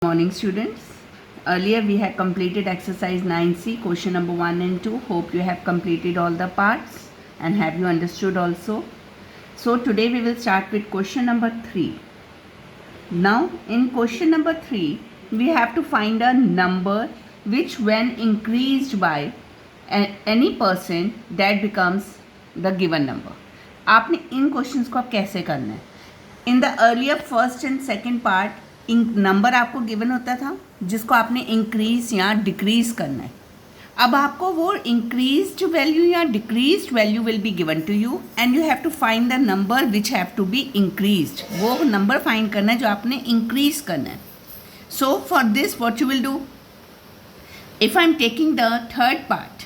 Morning students. Earlier we had completed exercise 9C, question number 1 and 2. Hope you have completed all the parts and have you understood also. So today we will start with question number 3. Now in question number 3 we have to find a number which when increased by any percent that becomes the given number. आपने इन questions को आप कैसे करना है? In the earlier first and second part number आपको given होता था जिसको आपने इंक्रीज या डिक्रीज करना है. अब आपको वो इंक्रीज्ड वैल्यू या decreased value will be given to you and you have to find the number which have to be increased. वो नंबर फाइंड करना है जो आपने इंक्रीज करना है. So for this what you will do, if I am taking the third part,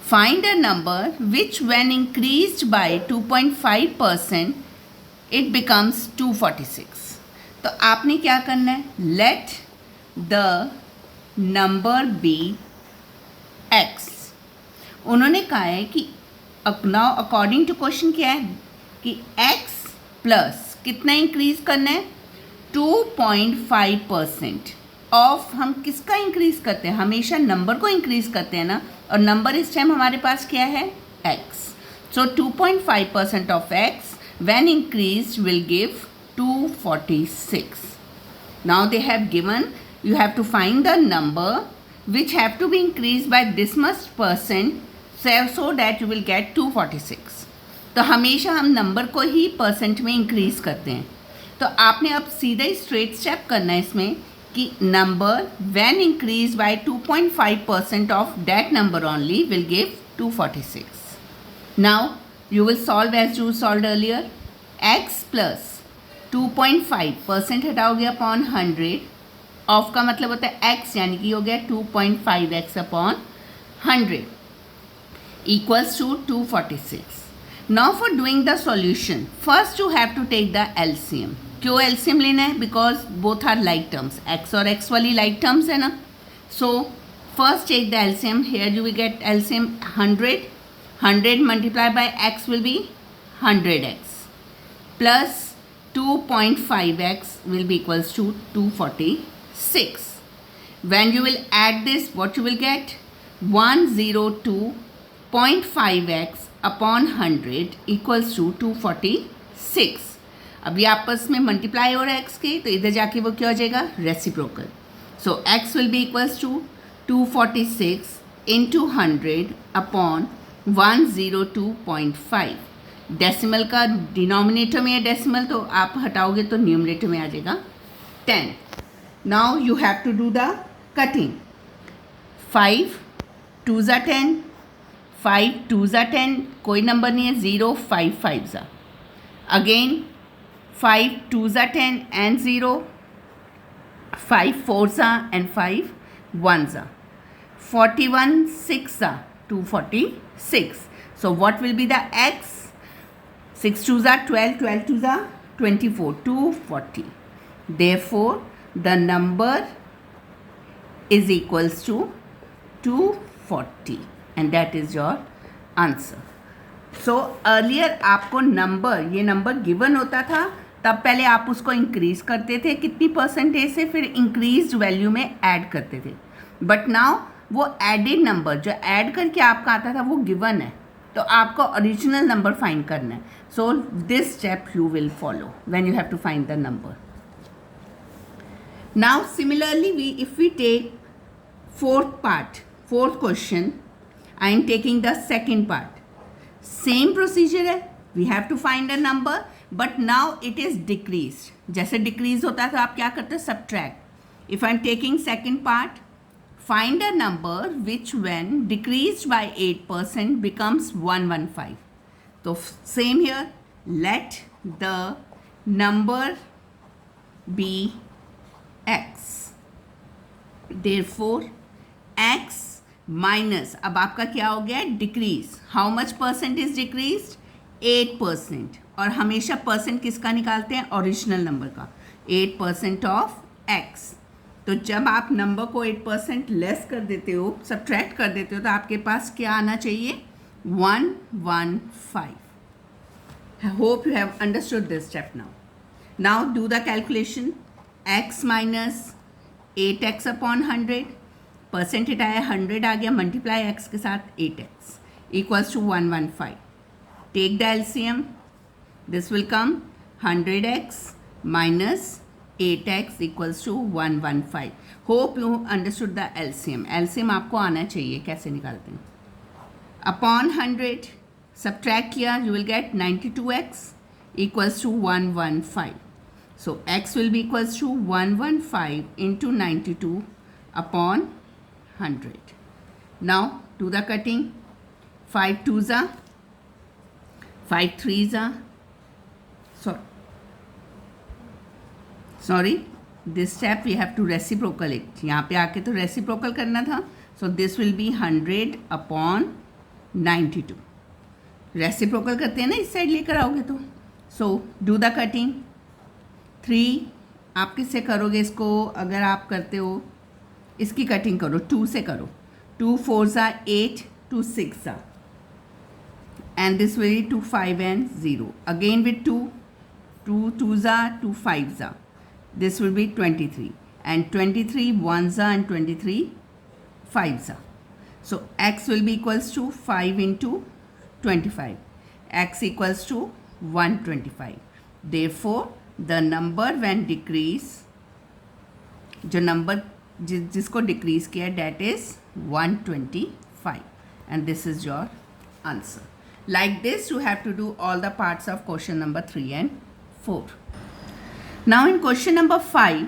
find a number which when increased by 2.5% it becomes 246. तो आपने क्या करना है, let the number be x. उन्होंने कहा है कि now according to question क्या है कि x प्लस कितना इंक्रीज करना है 2.5% ऑफ. हम किसका इंक्रीज करते हैं, हमेशा नंबर को इंक्रीज करते हैं ना, और नंबर इस टाइम हमारे पास क्या है x. So 2.5% of x when increased will give 246. Now they have given, you have to find the number which have to be increased by this much percent so that you will get 246. तो हमेशा हम number को ही percent में increase करते हैं. तो आपने अब सीधा ही स्ट्रेट स्टेप करना है इसमें कि number when increased by 2.5% of that number only will give 246. Now you will solve as you solved earlier. x plus 2.5% हटाओगे अपॉन 100. ऑफ का मतलब होता है x, यानी कि हो गया 2.5x upon 100 equals to 246. Now for doing the solution, first you have to take the LCM. क्यों LCM लेना है, because both are like terms. x और x वाली लाइक टर्म्स है ना. So first take the LCM. Here you will get LCM 100 multiply by x will be 100x plus 2.5x will be equals to 246. When you will add this, what you will get, 102.5x upon 100 equals to 246. अभी आपस में multiply हो रहा है x के, तो इधर जाके वो क्या हो जाएगा, reciprocal. So x will be equals to 246 into 100 upon 102.5. Decimal का डिनोमिनेटर में है डेसिमल, तो आप हटाओगे तो न्यूमरेटर में आ जाएगा 10. Now you have to do the cutting. 5 2 ज़ा 10, 5 2 ज़ा 10, कोई नंबर नहीं है, 0 5 5 ज़ा. अगेन 5 2 ज़ा 10 and 0, 5 4 ज़ा and 5 1 ज़ा. 41 6 ज़ा 246. So what will be the x? 6 2 ज़ा 12, 12 2 ज़ा 24, 240. Therefore the number is equals to 240 and that is your answer. So earlier आपको नंबर, ये नंबर गिवन होता था, तब पहले आप उसको इंक्रीज करते थे कितनी परसेंटेज से, फिर इंक्रीज वैल्यू में ऐड करते थे. बट नाउ वो एडेड नंबर जो ऐड करके आपका आता था वो गिवन है, तो आपको ओरिजिनल नंबर फाइंड करना है. So this step you will follow when you have to find the number. Now similarly we if we take fourth question, I am taking the second part. Same procedure है, we have to find a number but now it is decrease. जैसे decrease होता है तो आप क्या करते हैं, subtract. If I am taking second part, find a number which when decreased by 8% becomes 115. So same here, let the number be x. Therefore x minus, अब आपका क्या हो गया, decrease. How much percent is decrease, 8%. और हमेशा percent किसका निकालते हैं, ओरिजिनल नंबर का. 8% ऑफ x. तो जब आप नंबर को 8% लेस कर देते हो, सब्ट्रैक्ट कर देते हो, तो आपके पास क्या आना चाहिए, 115. I hope you have understood this step now. Now do the calculation. X minus 8x upon 100, percentage आया 100 आ गया, मल्टीप्लाई x के साथ 8x equals to 115. Take the LCM, this will come 100x minus 8x equals to 115. Hope you understood the LCM. LCM आपको आना चाहिए, कैसे निकालते हैं. अपॉन 100 सब्ट्रैक्ट किया, you will get 92x equals to 115. So x will be equals to 115 into 92 upon 100. Now do the cutting. 5 2s are, 5 3s are, sorry, this step we have to reciprocal it. यहाँ पे आके तो reciprocal करना था. So this will be 100 upon 92. Reciprocal करते हैं ना, इस साइड लेकर आओगे तो. So do the cutting. 3 आप किससे करोगे इसको? अगर आप करते हो इसकी कटिंग करो, 2 से करो. 2 4s are 8, 2 6s are, and this will be 2 5 and 0. Again with 2 2s are, 2 5s are. This will be 23, and 23 1s are and 23 5s are. So x will be equals to 5 into 25. X equals to 125. Therefore, the number when decrease, जो number जिसको decrease किया, that is 125, and this is your answer. Like this, you have to do all the parts of question number 3 and 4. Now in question number 5,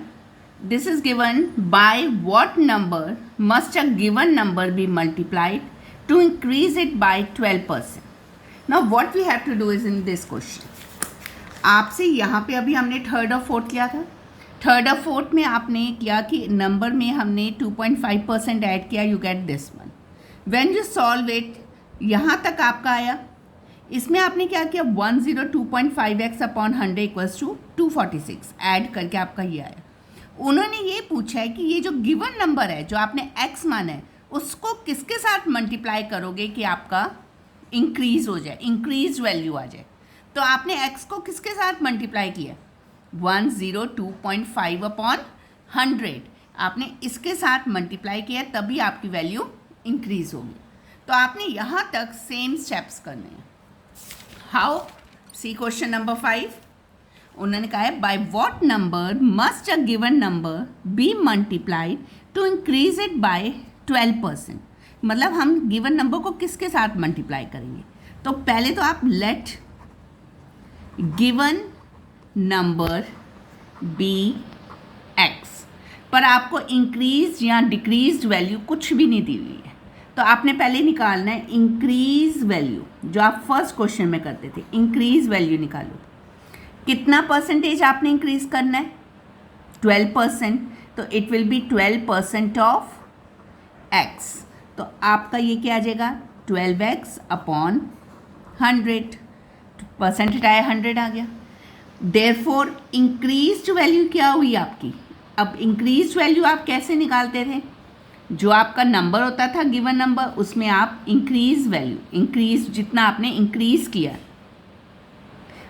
this is given by what number must a given number be multiplied to increase it by 12%. Now what we have to do is in this question, आपसे यहाँ पे अभी हमने third और fourth किया था. Third और fourth में आपने किया कि नंबर में हमने 2.5% ऐड किया, you get this one. When you solve it, यहाँ तक आपका आया. इसमें आपने क्या किया, 102.5x upon 100 equals to 246 add करके आपका ये आया. उन्होंने ये पूछा है कि ये जो गिवन नंबर है, जो आपने x माना है, उसको किसके साथ मल्टीप्लाई करोगे कि आपका इंक्रीज हो जाए, इंक्रीज वैल्यू आ जाए. तो आपने x को किसके साथ मल्टीप्लाई किया, 102.5 अपॉन 100 आपने इसके साथ मल्टीप्लाई किया, तभी आपकी वैल्यू इंक्रीज होगी. तो आपने यहाँ तक सेम स्टेप्स करने हैं. हाउ? See question number 5. उन्होंने कहा है, by what number must a given number be multiplied to increase it by 12%. मतलब हम गिवन नंबर को किसके साथ मल्टीप्लाई करेंगे. तो पहले तो आप let given number be x, पर आपको इंक्रीज या डिक्रीज वैल्यू कुछ भी नहीं दी हुई है. तो आपने पहले निकालना है इंक्रीज वैल्यू, जो आप फर्स्ट क्वेश्चन में करते थे. इंक्रीज वैल्यू निकालो. कितना परसेंटेज आपने इंक्रीज करना है, 12%. तो it will be 12% of x. तो आपका ये क्या आ जाएगा, 12x अपॉन 100. परसेंटेज आया 100 आ गया. देयरफॉर इंक्रीज्ड वैल्यू क्या हुई आपकी. अब इंक्रीज्ड वैल्यू आप कैसे निकालते थे, जो आपका नंबर होता था गिवन नंबर, उसमें आप इंक्रीज वैल्यू, इंक्रीज जितना आपने इंक्रीज किया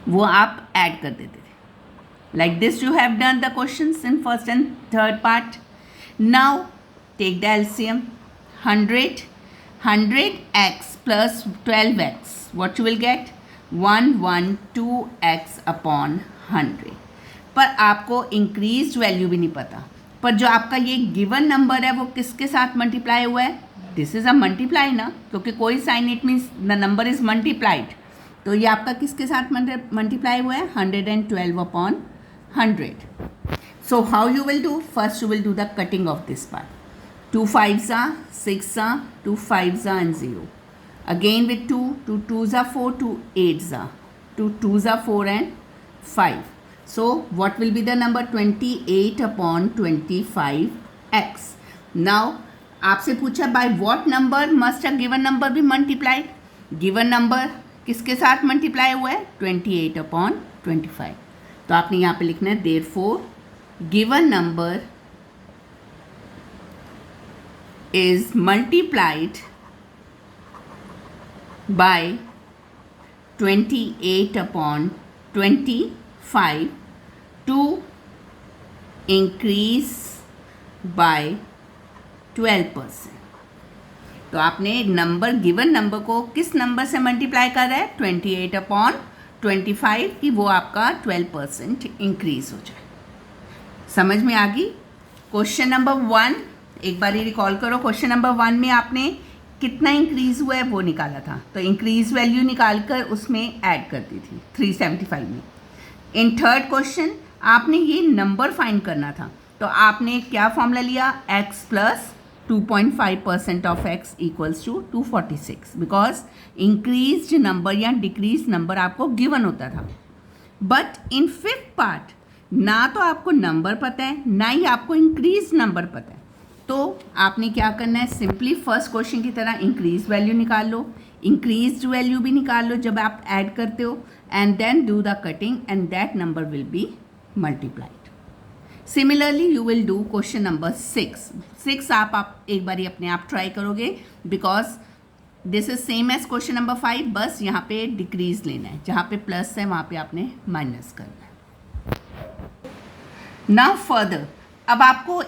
वो आप ऐड कर देते थे. Like this you have done the questions in first and third part. Now take the LCM. 100x plus 12x, what you will get, 112x upon 100. पर आपको इंक्रीज वैल्यू भी नहीं पता, पर जो आपका ये गिवन नंबर है वो किसके साथ मल्टीप्लाई हुआ है. दिस इज़ अ मल्टीप्लाई ना, क्योंकि कोई sign, it means the number is multiplied. तो ये आपका किसके साथ मल्टीप्लाई हुआ है, 112 upon 100. So how you will do, first you will do the cutting of this part. 2 5s are, 6 are, 2 5s are and 0. Again with 2, 2 2s are 4, 2 8s are, 2 2s are 4 and 5. So what will be the number, 28 upon 25x. Now आपसे पूछा by what number must a given number be multiplied. Given number किसके साथ multiply हुआ है, 28 upon 25. तो आपने यहाँ पे लिखना है therefore given number is multiplied by 28 upon 25 to increase by 12%। तो आपने नंबर, गिवन नंबर को किस नंबर से मल्टीप्लाई कर रहा है, 28/25 कि वो आपका 12% इंक्रीज हो जाए। समझ में आ गई। क्वेश्चन नंबर 1 एक बार रिकॉल करो। क्वेश्चन नंबर 1 में आपने कितना इंक्रीज हुआ है वो निकाला था, तो इंक्रीज वैल्यू निकाल कर उसमें ऐड कर दी थी 375 में। इन थर्ड क्वेश्चन आपने ये नंबर फाइंड करना था, तो आपने क्या फॉर्मूला लिया, x plus 2.5% of x equals to 246, because increase number या डिक्रीज नंबर आपको गिवन होता था। बट इन फिफ्थ पार्ट ना तो आपको नंबर पता है ना ही आपको इंक्रीज नंबर पता है, तो आपने क्या करना है, सिंपली फर्स्ट क्वेश्चन की तरह इंक्रीज वैल्यू निकाल लो, इंक्रीज वैल्यू भी निकाल लो जब आप ऐड करते हो, and then do the cutting and that number will be multiplied. Similarly you will do question number 6 आप एक बारी अपने आप ट्राई करोगे, because this is same as question number 5, बस यहाँ पे डिक्रीज लेना है, जहाँ पे प्लस है वहाँ पे आपने माइनस करना है। नाउ फर्दर, अब आपको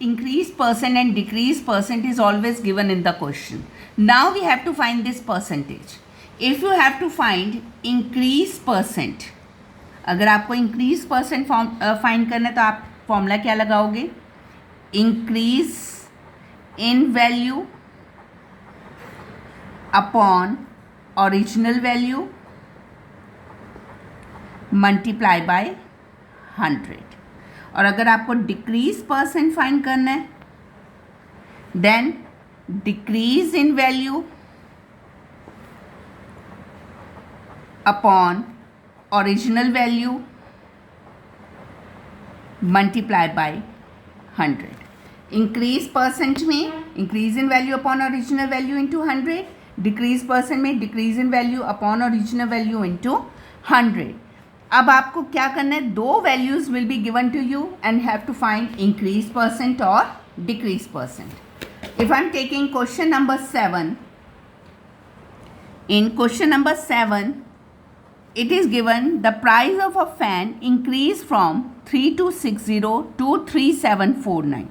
increase percent and decrease percent is always given in the question. Now we have to find this percentage. If you have to find increase percent, अगर आपको increase percent फाइंड करना है तो आप फॉर्मूला क्या लगाओगे, increase in value upon original value multiply by 100। और अगर आपको डिक्रीज परसेंट फाइंड करना है, then decrease in value upon original value multiply by 100। Increase percent में increase in value upon original value into 100, decrease percent में decrease in value upon original value into 100। अब आपको क्या करना है, दो values will be given to you and have to find increase percent और decrease percent. If I am taking question number 7, in question number 7 it is given the price of a fan increased from 3260 to 3749।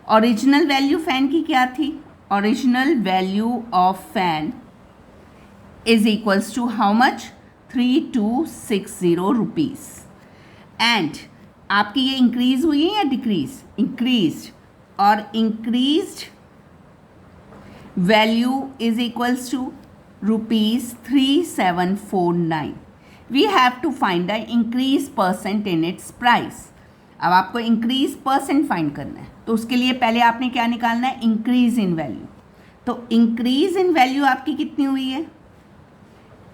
Original value fan की क्या थी, original value of fan is equals to how much, 3260 rupees. And आपकी ये increase हुई है या decrease, increase, और increased value is equals to ₹3749। We have to find the increase percent in its price. अब आपको इंक्रीज परसेंट फाइंड करना है, तो उसके लिए पहले आपने क्या निकालना है, इंक्रीज इन वैल्यू। तो इंक्रीज इन वैल्यू आपकी कितनी हुई है,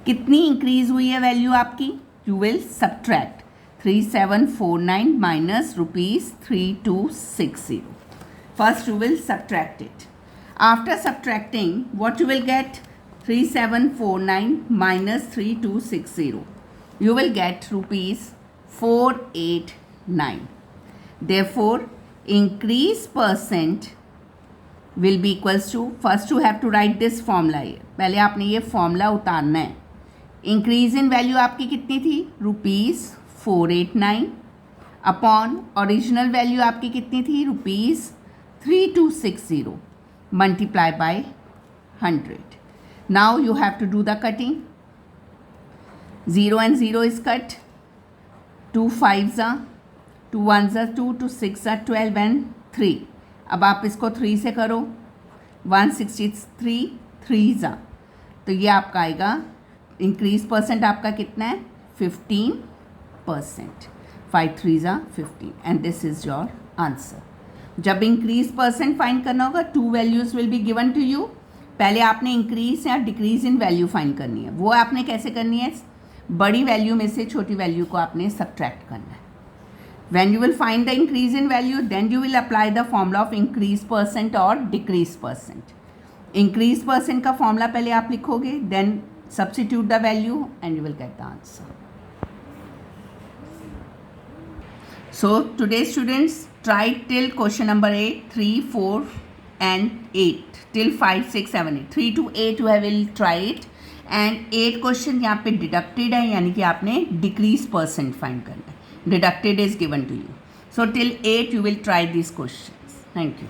कितनी इंक्रीज हुई है वैल्यू आपकी, you will subtract 3749 minus ₹3260। First you will subtract it. After subtracting what you will gate, 3749 minus 3260, you will get ₹489। Therefore, increase percent will be equals to, first you have to write this formula here, पहले आपने ये formula उतारना है। Increase in value आपकी कितनी थी, ₹489 upon original value आपकी कितनी थी, ₹3260 multiply by 100। Now you have to do the cutting. 0 and 0 is cut. 2 5s are, 2 1s are 2, 2 6 are 12 and 3। अब आप इसको 3 से करो, 163 3s are, तो ये आपका आएगा, इंक्रीज परसेंट आपका कितना है, 15%। 5 3s are 15 and this is your answer। जब इंक्रीज परसेंट फाइंड करना होगा, 2 values will be given to you. पहले आपने इंक्रीज या डिक्रीज इन वैल्यू फाइंड करनी है, वो आपने कैसे करनी है, बड़ी वैल्यू में से छोटी वैल्यू को आपने सब्ट्रैक्ट करना है। When you will find the increase in value, then you will apply the formula of increase percent और डिक्रीज परसेंट। इंक्रीज परसेंट का फॉर्मूला पहले आप लिखोगे, then substitute the value and you will get the answer. So today students, try till question number 8, 3, 4 and 8 till 5 6 7 8, 3 to 8 you will try it, and 8 question यहाँ पे deducted है, यानी कि आपने डिक्रीज परसेंट फाइंड करना है। Deducted is given to you, so till 8 you will try these questions। Thank you.